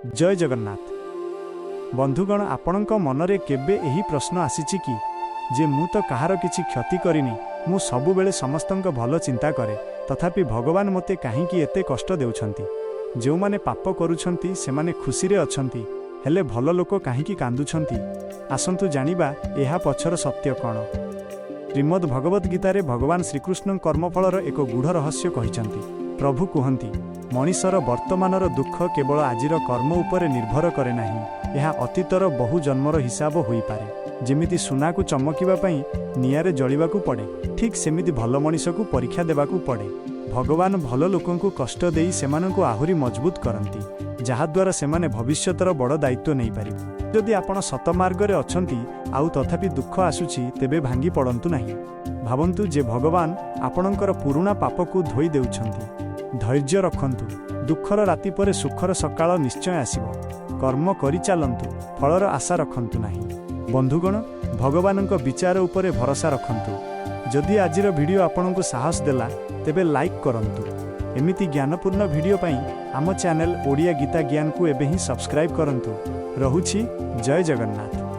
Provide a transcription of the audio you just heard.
जय जगन्नाथ। बंधुगण, आपणक मनरे केबे एही प्रश्न आसीछि कि जे मु तो कहार किछि क्षति करिनी, मु सबु बेले समस्तंक भलो चिंता करे, तथापि भगवान मते काहींकि एते कष्ट देउछंती। जो माने पाप करूछंती सेमाने खुशी रे अछंती, हेले भलो लोक काहींकि कांदुछंती। आसंतु जानिबा एहा पछर सत्य कोन। श्रीमद् भगवद गीता रे भगवान श्रीकृष्ण कर्मफलर एक गूढ़ रहस्य कहिसंती। प्रभु कहंती, मनीषर वर्तमानर दुख केवल आजिर कर्म उपरे निर्भर करे नाही, यह अतीतर बहु जन्मर हिसाब होई पारे। जेमिति सुना को चमकिबा पई नियारे जळिबाकू पड़े, ठीक सेमिति भल मनीषकू परीक्षा देबाकू पड़े। भगवान भल लोकंकू कष्ट देई सेमानंकू आहुरी मजबूत करंती, जहा द्वारा सेमाने भविष्यतर बड़ दायित्व नहीं पारिबे। जदि आपण सत मार्ग रे अछंती आउ तथापि दुख आसुछि, तेबे भांगी पड़ंतु नाही। भावंतु जे भगवान आपणकर पुरुणा पापकू धोई देउछंती। धैर्य रखंतु, दुखर राति परे सुखर सकाळ निश्चय आसिबो। कर्म करि चालंतु, फलर आशा रखंतु नाही। बंधुगण, भगवानंक विचार उपरे भरोसा रखंतु। जदि आजिर वीडियो आपनकू साहस देला, तेबे लाइक करंतु। एमिति ज्ञानपूर्ण वीडियो पई आम चैनल ओडिया गीता ज्ञान को एबे ही सब्सक्राइब करंतु। रहुछि, जय जगन्नाथ।